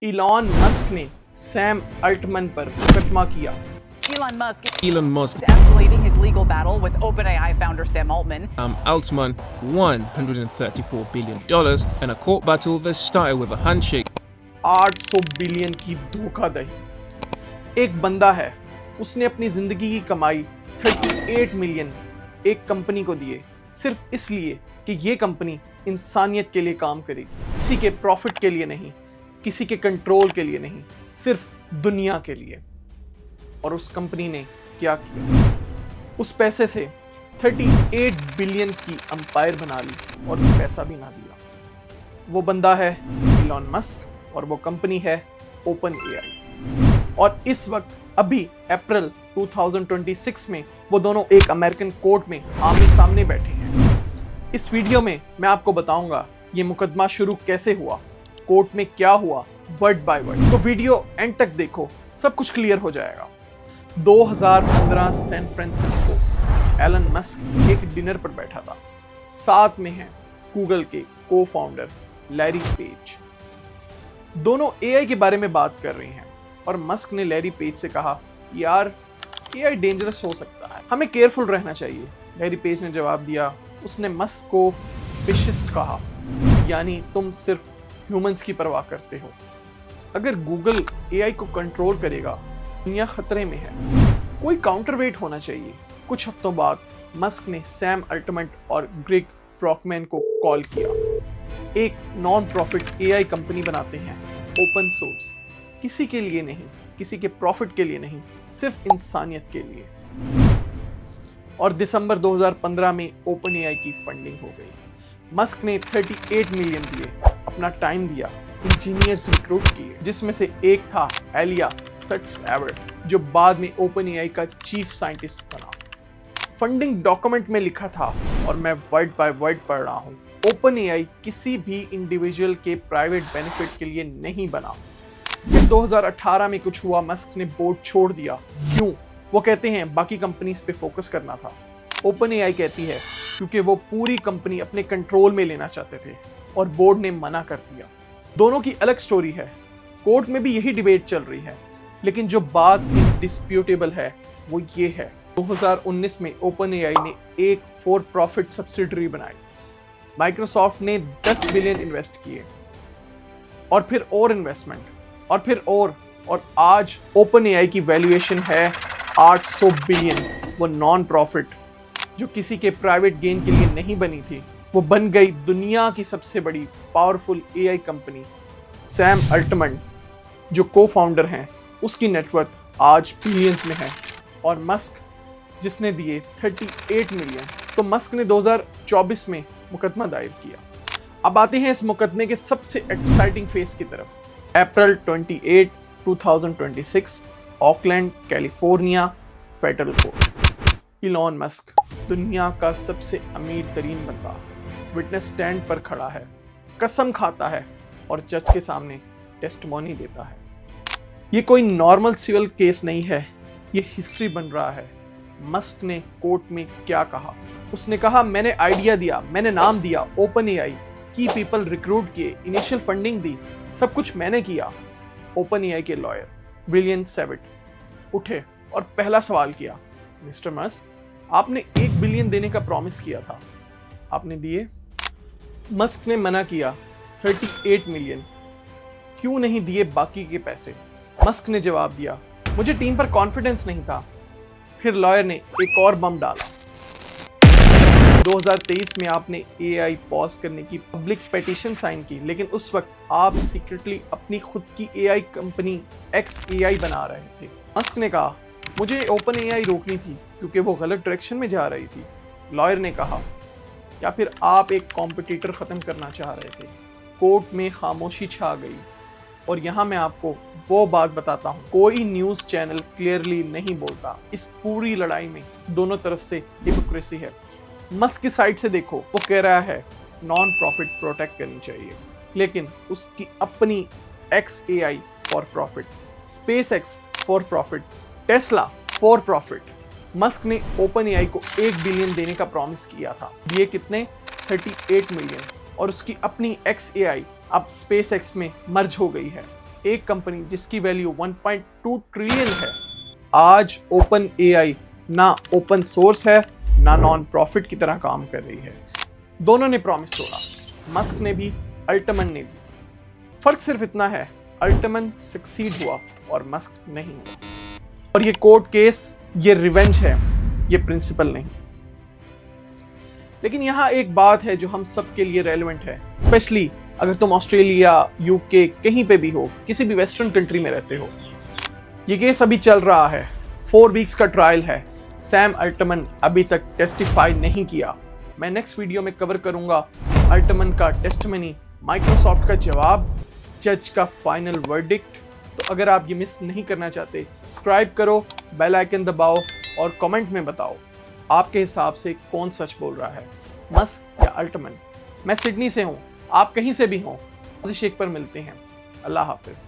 Elon Musk ने Sam Altman पर मुकदमा किया। Elon Musk is escalating his legal battle with OpenAI founder Sam Altman. Altman $134 billion in a court battle that started with a handshake. 800 billion की धोखाधड़ी। एक बंदा है, उसने अपनी जिंदगी की कमाई 38 मिलियन एक कंपनी को दिए, सिर्फ इसलिए कि ये कंपनी इंसानियत के लिए काम करेगी, किसी के प्रॉफिट के लिए नहीं, किसी के कंट्रोल के लिए नहीं, सिर्फ दुनिया के लिए। और उस कंपनी ने क्या किया? उस पैसे से 38 बिलियन की अंपायर बना ली और पैसा भी ना दिया। वो बंदा है इलॉन मस्क और वो कंपनी है OpenAI। और इस वक्त अभी अप्रैल 2026 में वो दोनों एक अमेरिकन कोर्ट में आमने सामने बैठे हैं। इस वीडियो में मैं आपको बताऊंगा ये मुकदमा शुरू कैसे हुआ, कोर्ट में क्या हुआ, वर्ड बाय वर्ड। तो वीडियो एंड तक देखो, सब कुछ क्लियर हो जाएगा। 2015 सैन फ्रांसिस्को, एलन मस्क एक डिनर पर बैठा था। साथ में हैं गूगल के को फाउंडर लैरी पेज। दोनों एआई के बारे में बात कर रहे हैं और मस्क ने लैरी पेज से कहा, यार एआई डेंजरस हो सकता है, हमें केयरफुल रहना चाहिए। लैरी पेज ने जवाब दिया, उसने मस्क को स्पेशिस्ट कहा, यानी तुम सिर्फ ह्यूमंस की परवाह करते हो। अगर गूगल एआई को कंट्रोल करेगा, दुनिया खतरे में है, कोई काउंटरवेट होना चाहिए। कुछ हफ्तों बाद मस्क ने सैम अल्टमैन और ग्रेग ब्रॉकमैन को कॉल किया। एक नॉन प्रॉफिट एआई कंपनी बनाते हैं, ओपन सोर्स, किसी के लिए नहीं, किसी के प्रॉफिट के लिए नहीं, सिर्फ इंसानियत के लिए। और दिसंबर 2015 में OpenAI की फंडिंग हो गई। मस्क ने 38 मिलियन दिए, अपना टाइम दिया, इंजीनियर्स रिक्रूट किए, जिसमें से एक था एलिया सट्सएवर, जो बाद में OpenAI का चीफ साइंटिस्ट बना। फंडिंग डॉक्यूमेंट में लिखा था और मैं वर्ड बाय वर्ड पढ़ रहा हूँ, OpenAI किसी भी इंडिविजुअल के प्राइवेट बेनिफिट के लिए नहीं बना। फिर 2018 में कुछ हुआ, मस्क ने बोर्ड छोड़ दिया। क्यों? वो कहते हैं बाकी कंपनीज पे फोकस करना था। OpenAI कहती है क्योंकि वो पूरी कंपनी अपने कंट्रोल में लेना चाहते थे और बोर्ड ने मना कर दिया। दोनों की अलग स्टोरी है, कोर्ट में भी यही डिबेट चल रही है, लेकिन जो बात इंडिस्प्यूटेबल है वो ये है, 2019 में OpenAI ने एक फॉर प्रॉफिट सब्सिडरी बनाई। माइक्रोसॉफ्ट ने 10 बिलियन इन्वेस्ट किए और फिर और इन्वेस्टमेंट और फिर और आज OpenAI की वैल्यूएशन है 800 बिलियन। वो नॉन प्रॉफिट जो किसी के प्राइवेट गेन के लिए नहीं बनी थी, वो बन गई दुनिया की सबसे बड़ी powerful AI company. Sam Altman जो को फाउंडर हैं, उसकी नेटवर्थ आज बिलियंस में है और मस्क जिसने दिए 38 मिलियन। तो मस्क ने 2024 में मुकदमा दायर किया। अब आते हैं इस मुकदमे के सबसे एक्साइटिंग फेज की तरफ। अप्रैल 28, 2026, Auckland, California, federal court. Elon Musk दुनिया का सबसे अमीर तरीन बंदा विटनेस स्टैंड पर खड़ा है, कसम खाता है और जज के सामने टेस्टिमोनी देता है। ये कोई नॉर्मल सिविल केस नहीं है, ये हिस्ट्री बन रहा है। मस्क ने कोर्ट में क्या कहा? उसने कहा, मैंने आइडिया दिया, मैंने नाम दिया OpenAI, की पीपल रिक्रूट किए, इनिशियल फंडिंग दी, सब कुछ मैंने किया। OpenAI के लॉयर विलियम सेविट उठे और पहला सवाल किया, मिस्टर मस्क, आपने 1 बिलियन देने का प्रॉमिस किया था, आपने दिए? मस्क ने मना किया। 38 मिलियन क्यों नहीं दिए बाकी के पैसे? मस्क ने जवाब दिया, मुझे टीम पर कॉन्फिडेंस नहीं था। फिर लॉयर ने एक और बम डाला। 2023 में आपने AI पॉज करने की पब्लिक पिटीशन साइन की, लेकिन उस वक्त आप सीक्रेटली अपनी खुद की AI कंपनी XAI बना रहे थे। मस्क ने कहा, मुझे OpenAI रोकनी थी क्योंकि वो गलत डायरेक्शन में जा रही थी। लॉयर ने कहा, या फिर आप एक कॉम्पिटिटर खत्म करना चाह रहे थे? कोर्ट में खामोशी छा गई। और यहाँ मैं आपको वो बात बताता हूँ, कोई न्यूज़ चैनल क्लियरली नहीं बोलता। इस पूरी लड़ाई में दोनों तरफ से हिपोक्रेसी है। मस्क की साइड से देखो, वो कह रहा है नॉन प्रॉफिट प्रोटेक्ट करनी चाहिए, लेकिन उसकी अपनी XAI for profit, SpaceX for profit, Tesla for profit. Musk ने OpenAI को 1 बिलियन देने का प्रॉमिस किया था, दिए कितने? 38 मिलियन। और उसकी अपनी XAI अब SpaceX में मर्ज हो गई है। एक कंपनी जिसकी वैल्यू 1.2 ट्रिलियन है, आज ओपन एआई ना ओपन सोर्स है ना नॉन प्रॉफिट की तरह काम कर रही है। दोनों ने प्रॉमिस तोड़ा, मस्क ने भी, अल्टमन ने भी। फर्क सिर्फ इतना है, अल्टमन सक्सीड हुआ और मस्क नहीं हुआ। और ये कोर्ट केस, ये रिवेंज है, ये प्रिंसिपल नहीं। लेकिन यहां एक बात है जो हम सब के लिए रेलेवेंट है, स्पेशली अगर तुम ऑस्ट्रेलिया, यूके, कहीं पे भी हो, किसी भी वेस्टर्न कंट्री में रहते हो। ये केस अभी चल रहा है, 4 वीक्स का ट्रायल है। सैम अल्टमन अभी तक टेस्टिफाई नहीं किया। मैं नेक्स्ट वीडियो में कवर करूंगा अल्टमन का टेस्टिमनी, माइक्रोसॉफ्ट का जवाब, जज का फाइनल वर्डिक्ट। तो अगर आप ये मिस नहीं करना चाहते, सब्सक्राइब करो, बेल आइकन दबाओ और कमेंट में बताओ आपके हिसाब से कौन सच बोल रहा है, मस्क या अल्टमन। मैं सिडनी से हूँ, आप कहीं से भी हों, शेख पर मिलते हैं। अल्लाह हाफिज।